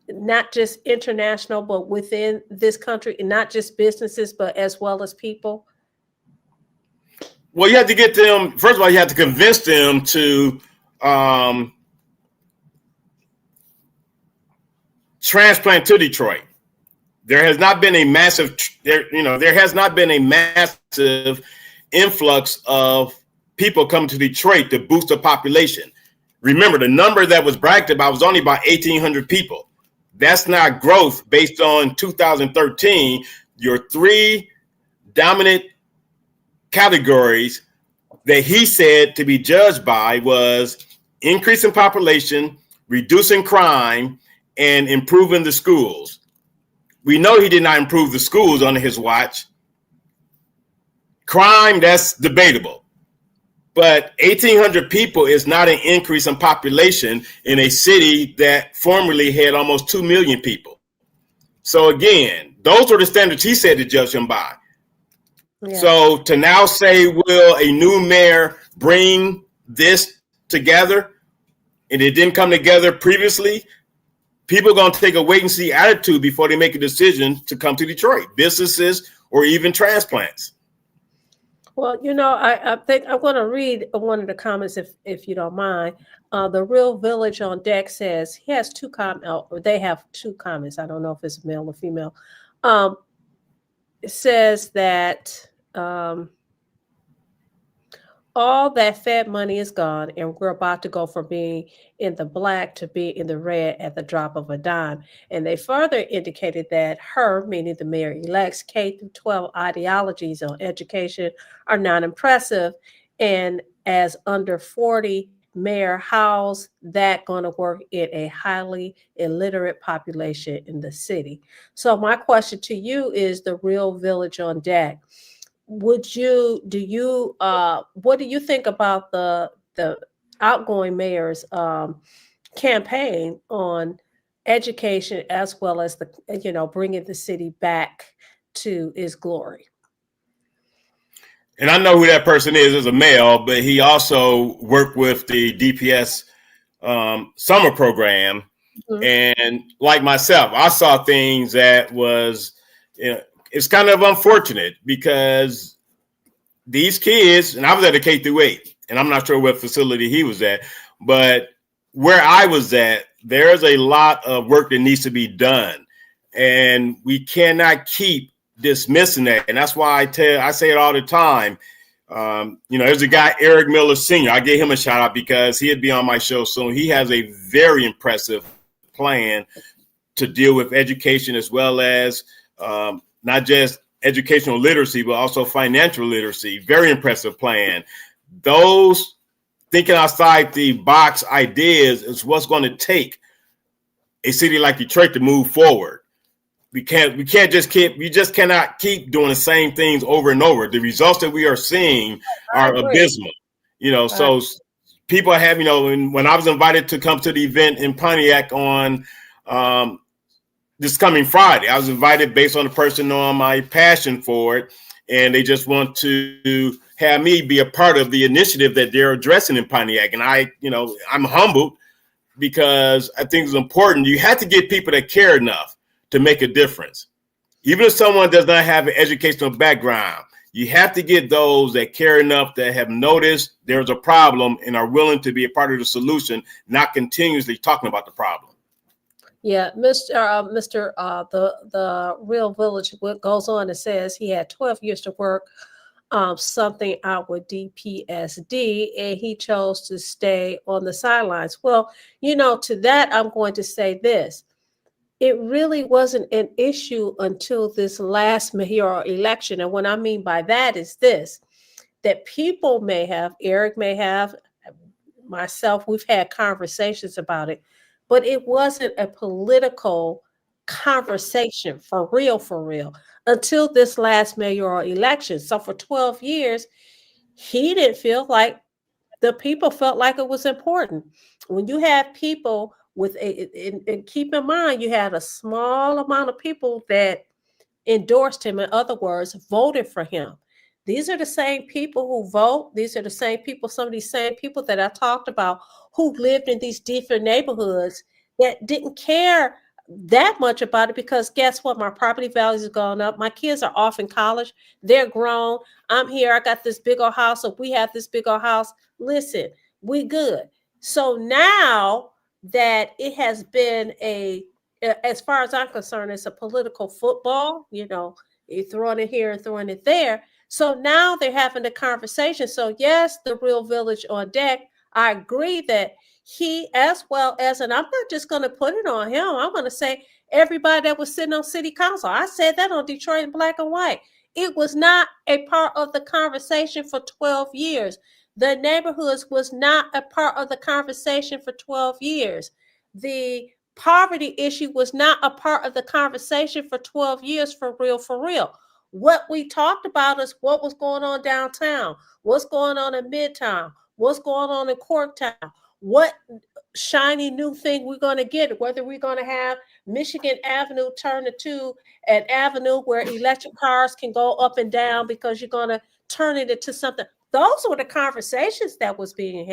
not just international, but within this country, and not just businesses, but as well as people? Well, you have to get them. First of all, you have to convince them to transplant to Detroit. There has not been a massive influx of people coming to Detroit to boost the population. Remember, the number that was bragged about was only about 1,800 people. That's not growth based on 2013. Your three dominant categories that he said to be judged by was increasing population, reducing crime, and improving the schools. We know he did not improve the schools under his watch. Crime, that's debatable. But 1,800 people is not an increase in population in a city that formerly had almost 2 million people. So again, those were the standards he said to judge him by. Yeah. So to now say, will a new mayor bring this together? and it didn't come together previously, people are going to take a wait and see attitude before they make a decision to come to Detroit, businesses or even transplants. Well, I think I'm going to read one of the comments if you don't mind. The Real Village on deck says he has two comments, or they have two comments. I don't know if it's male or female. It says that all that Fed money is gone, and we're about to go from being in the black to being in the red at the drop of a dime. And they further indicated that her, meaning the mayor-elect's K through 12 ideologies on education are not impressive. And as under 40 mayor, how's that going to work in a highly illiterate population in the city? So my question to you is the Real Village on deck. What do you think about the outgoing mayor's campaign on education, as well as bringing the city back to its glory? And I know who that person is as a male, but he also worked with the DPS summer program. Mm-hmm. And like myself, I saw things that was, it's kind of unfortunate because these kids, and I was at a K through 8, and I'm not sure what facility he was at, but where I was at, there's a lot of work that needs to be done, and we cannot keep dismissing that. And that's why I say it all the time. There's a guy, Eric Miller Sr. I gave him a shout out because he'd be on my show soon. He has a very impressive plan to deal with education, as well as not just educational literacy, but also financial literacy. Very impressive plan. Those thinking outside the box ideas is what's going to take a city like Detroit to move forward. We just cannot keep doing the same things over and over. The results that we are seeing are abysmal. So people have, when I was invited to come to the event in Pontiac on this coming Friday, I was invited based on the person knowing my passion for it, and they just want to have me be a part of the initiative that they're addressing in Pontiac. And I'm humbled because I think it's important. You have to get people that care enough to make a difference. Even if someone does not have an educational background, you have to get those that care enough, that have noticed there's a problem and are willing to be a part of the solution, not continuously talking about the problem. Yeah, the Real Village goes on and says he had 12 years to work something out with DPSD, and he chose to stay on the sidelines. Well, to that, I'm going to say this. It really wasn't an issue until this last mayoral election. And what I mean by that is this, that people may have, Eric may have, myself, we've had conversations about it, but it wasn't a political conversation for real, until this last mayoral election. So for 12 years, he didn't feel like the people felt like it was important. When you have people and keep in mind, you had a small amount of people that endorsed him, in other words, voted for him. These are the same people who vote. These are the same people, some of these same people that I talked about, who lived in these different neighborhoods that didn't care that much about it, because guess what? My property values have gone up. My kids are off in college. They're grown. I'm here. I got this big old house. So we have this big old house. Listen, we good. So now that it has been as far as I'm concerned, it's a political football, you're throwing it here and throwing it there. So now they're having the conversation. So yes, the Real Village on deck. I agree that he, as well as, and I'm not just going to put it on him, I'm going to say everybody that was sitting on city council. I said that on Detroit in Black and White. It was not a part of the conversation for 12 years. The neighborhoods was not a part of the conversation for 12 years. The poverty issue was not a part of the conversation for 12 years, for real. What we talked about is what was going on downtown, what's going on in Midtown, what's going on in Corktown, what shiny new thing we're going to get, whether we're going to have Michigan Avenue turn into an avenue where electric cars can go up and down because you're going to turn it into something. Those were the conversations that was being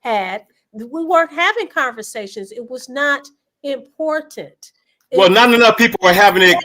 had. We weren't having conversations. It was not important. Well, not enough people are having it.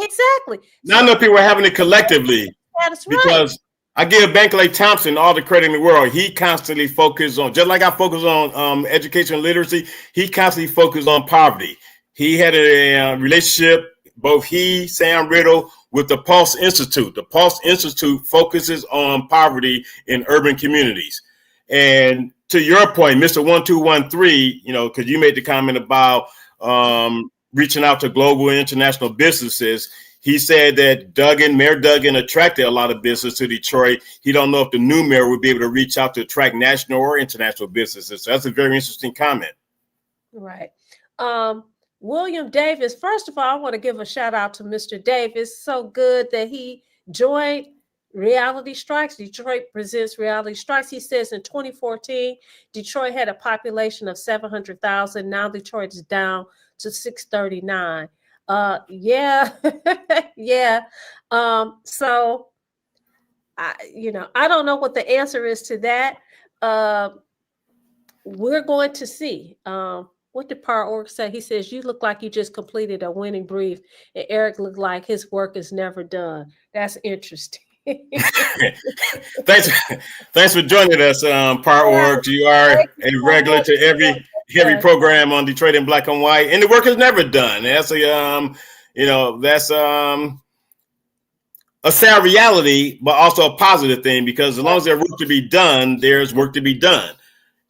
Exactly. Not enough people are having it collectively. That's right. Because I give Bankley Thompson all the credit in the world. He constantly focused on, just like I focus on education and literacy, he constantly focused on poverty. He had a relationship, both he, Sam Riddle, with the Pulse Institute. The Pulse Institute focuses on poverty in urban communities. And to your point, Mr. 1213, because you made the comment about reaching out to global and international businesses. He said that Mayor Duggan attracted a lot of business to Detroit. He don't know if the new mayor would be able to reach out to attract national or international businesses. So that's a very interesting comment. Right. William Davis, first of all, I want to give a shout out to Mr. Davis. So good that he joined Reality Strikes. Detroit presents Reality Strikes. He says in 2014, Detroit had a population of 700,000. Now Detroit is down to 639. Yeah. Yeah. So I don't know what the answer is to that. We're going to see. What did Par Org say? He says, you look like you just completed a winning brief, and Eric looked like his work is never done. That's interesting. Thanks for joining us, Par Org. You are a regular to every program on Detroit in Black and White, and the work is never done. That's that's a sad reality, but also a positive thing, because as long as there's work to be done, there's work to be done.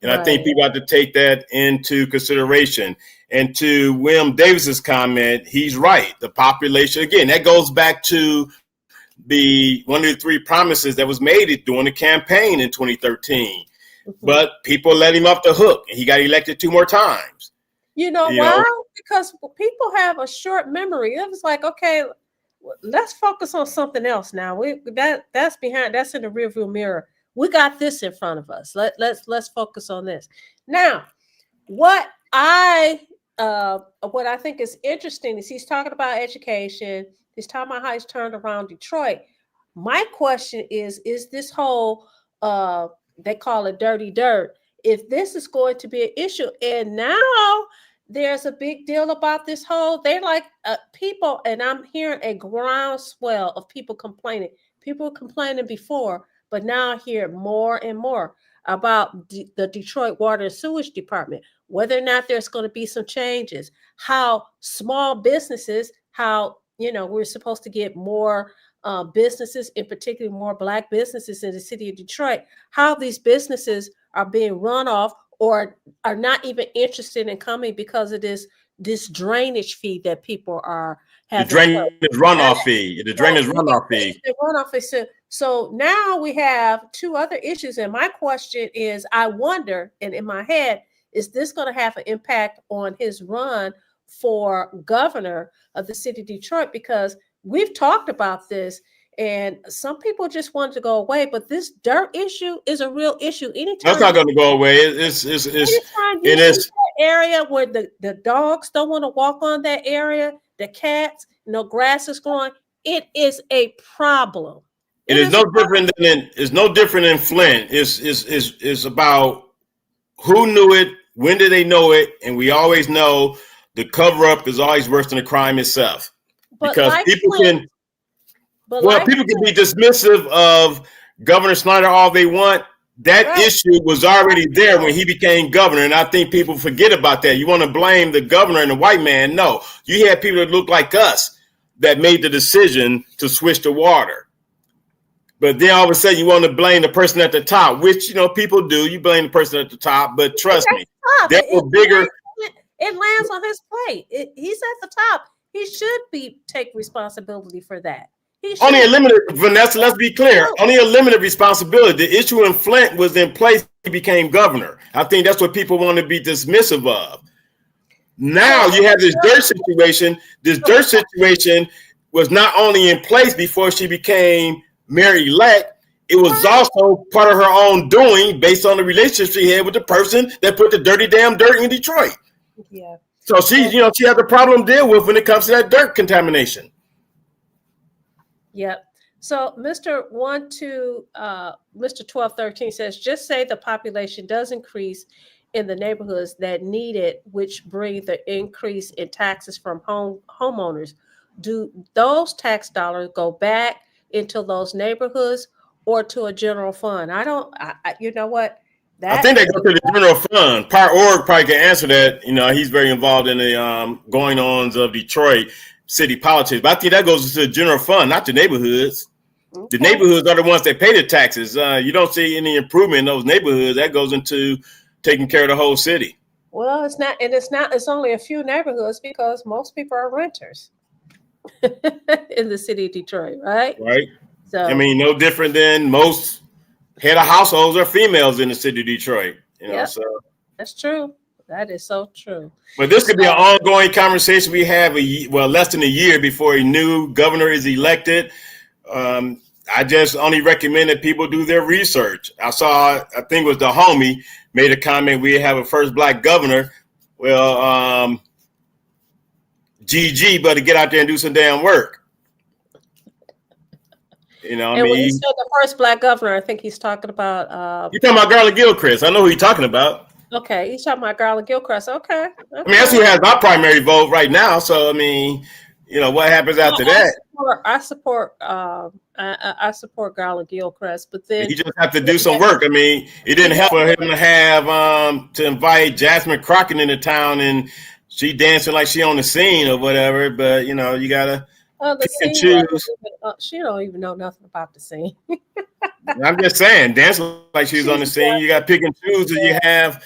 And I think people have to take that into consideration. And to William Davis's comment, he's right. The population, again, that goes back to one of the three promises that was made during the campaign in 2013. Mm-hmm. But people let him off the hook, and he got elected 2 more times. You know why? Because people have a short memory. It was like, okay, let's focus on something else now. That's in the rearview mirror. We got this in front of us. Let's focus on this. Now, what I think is interesting is he's talking about education. He's talking about how he's turned around Detroit. My question is this whole they call it dirty dirt, if this is going to be an issue? And now there's a big deal about this whole, they're like people, and I'm hearing a groundswell of people complaining. People were complaining before, but now I hear more and more about the Detroit Water and Sewage Department, whether or not there's going to be some changes, how small businesses, we're supposed to get more businesses, in particular more Black businesses in the city of Detroit, how these businesses are being run off or are not even interested in coming because of this drainage fee that people are having. The drainage runoff fee. The drainage runoff fee. The runoff fee. So now we have 2 other issues. And my question is, I wonder, and in my head, is this going to have an impact on his run for governor of the city of Detroit? Because we've talked about this, and some people just want to go away, but this dirt issue is a real issue. Anytime that's not going to go away. It's that area where the dogs don't want to walk on that area, the cats, grass is growing. It is a problem. It's no different in Flint. It's about who knew it, when did they know it, and we always know the cover up is always worse than the crime itself. Because people can be dismissive of Governor Snyder all they want. That issue was already there when he became governor, and I think people forget about that. You want to blame the governor and the white man? No, you had people that look like us that made the decision to switch to water. But then all of a sudden you want to blame the person at the top, which people do. You blame the person at the top, but trust me, that was bigger. It lands on his plate. He's at the top. He should take responsibility for that. Only a limited, Vanessa, let's be clear. Only a limited responsibility. The issue in Flint was in place. He became governor. I think that's what people want to be dismissive of. Now you have this dirt situation. This dirt situation was not only in place before she became mayor-elect, it was also part of her own doing based on the relationship she had with the person that put the dirty damn dirt in Detroit. Yeah. So she has a problem to deal with when it comes to that dirt contamination. Yep. So Mr. 1213 says, just say the population does increase in the neighborhoods that need it, which bring the increase in taxes from homeowners, do those tax dollars go back into those neighborhoods or to a general fund? You know what? I think they go to the general fund. Org probably can answer that. He's very involved in the going-ons of Detroit city politics. But I think that goes to the general fund, not the neighborhoods. Okay. The neighborhoods are the ones that pay the taxes. You don't see any improvement in those neighborhoods. That goes into taking care of the whole city. Well, it's not. It's only a few neighborhoods because most people are renters in the city of Detroit, right? Right. So I mean, no different than most head of households are females in the city of Detroit. So that's true. That is so true. But this could be an ongoing conversation we have less than a year before a new governor is elected. I just only recommend that people do their research. I think it was the homie made a comment, we have a first black governor. Well, GG, but to get out there and do some damn work. When he said the first black governor, I think he's talking about. You're talking about Garland Gilchrist. I know who you're talking about. Okay, he's talking about Garland Gilchrist. Okay. I mean, that's who has my primary vote right now. So I mean, what happens after that? I support Garland Gilchrist, but then you just have to do some work. I mean, it didn't help for him to have to invite Jasmine Crockett into town and she dancing like she on the scene or whatever. But you gotta. Choose. She don't even know nothing about the scene. I'm just saying, dancing like she's on the scene. You got to pick and choose who you have,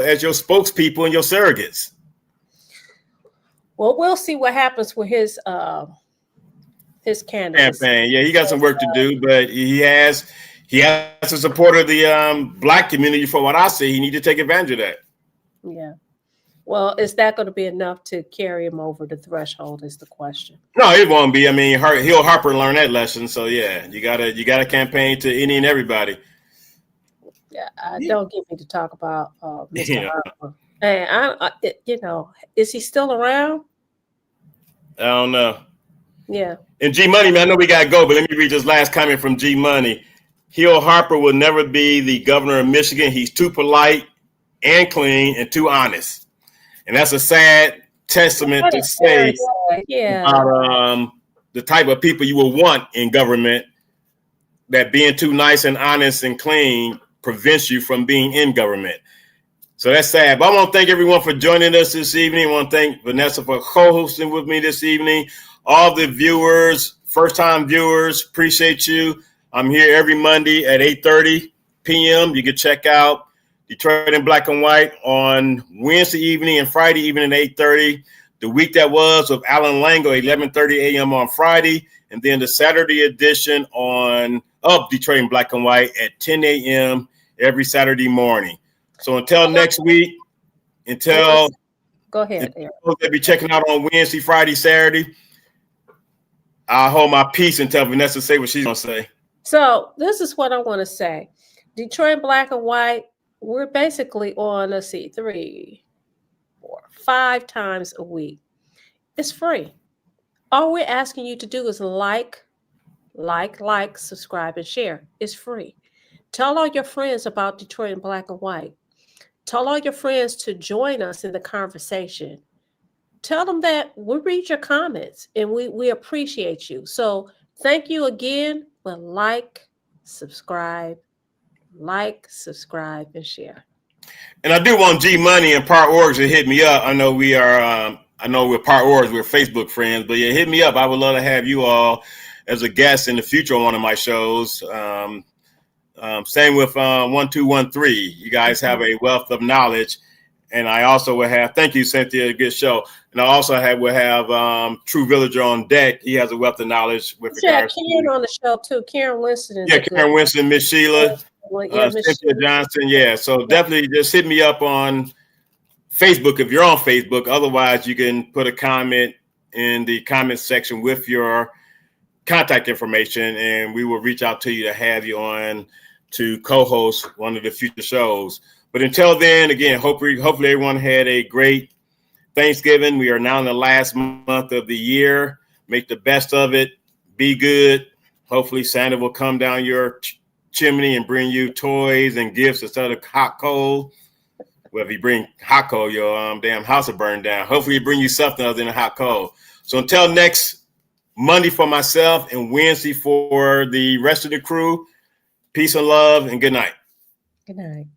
as your spokespeople and your surrogates. Well, we'll see what happens with his candidacy. Campaign. Yeah, he got some work to do, but he has the support of the black community. From what I see, he need to take advantage of that. Yeah. Well, is that going to be enough to carry him over the threshold is the question. No, it won't be. I mean, Hill Harper learned that lesson. So yeah, you gotta campaign to any and everybody. Yeah, don't get me to talk about Mr. Harper. Hey, is he still around? I don't know. Yeah. And G Money, man, I know we gotta go, but let me read this last comment from G Money. Hill Harper will never be the governor of Michigan. He's too polite and clean and too honest. And that's a sad testament to say about the type of people you will want in government, that being too nice and honest and clean prevents you from being in government. So that's sad. But I want to thank everyone for joining us this evening. I want to thank Vanessa for co-hosting with me this evening. All the viewers, first-time viewers, appreciate you. I'm here every Monday at 8:30 p.m. You can check out Detroit in Black and White on Wednesday evening and Friday evening at 8:30. The week that was with Alan Lango, 11:30 a.m. on Friday. And then the Saturday edition of Detroit in Black and White at 10 a.m. every Saturday morning. So until next week, go ahead. They'll be checking out on Wednesday, Friday, Saturday. I'll hold my peace until Vanessa say what she's going to say. So this is what I want to say. Detroit in Black and White, we're basically on, 3, 4, 5 times a week. It's free. All we're asking you to do is like, subscribe, and share. It's free. Tell all your friends about Detroit in Black and White. Tell all your friends to join us in the conversation. Tell them that we read your comments and we appreciate you. So thank you again for subscribe, and share. And I do want G Money and Part Orgs to hit me up. I know we're Part Orgs, we're Facebook friends, but yeah, hit me up. I would love to have you all as a guest in the future on one of my shows. Same with 1213. You guys have a wealth of knowledge. And I also will have, thank you, Cynthia, good show. And I also will have True Villager on deck. He has a wealth of knowledge with regards to Karen on the show too. Karen Winston. Karen Winston, Miss Sheila, Cynthia Johnson. Yeah, so definitely just hit me up on Facebook if you're on Facebook. Otherwise, you can put a comment in the comment section with your contact information, and we will reach out to you to have you on to co-host one of the future shows. But until then, again, hopefully everyone had a great Thanksgiving. We are now in the last month of the year. Make the best of it. Be good. Hopefully Santa will come down your chimney and bring you toys and gifts instead of hot cold. Well, if you bring hot cold, your damn house will burn down. Hopefully, it bring you something other than a hot cold. So until next Monday for myself and Wednesday for the rest of the crew, peace and love and good night. Good night.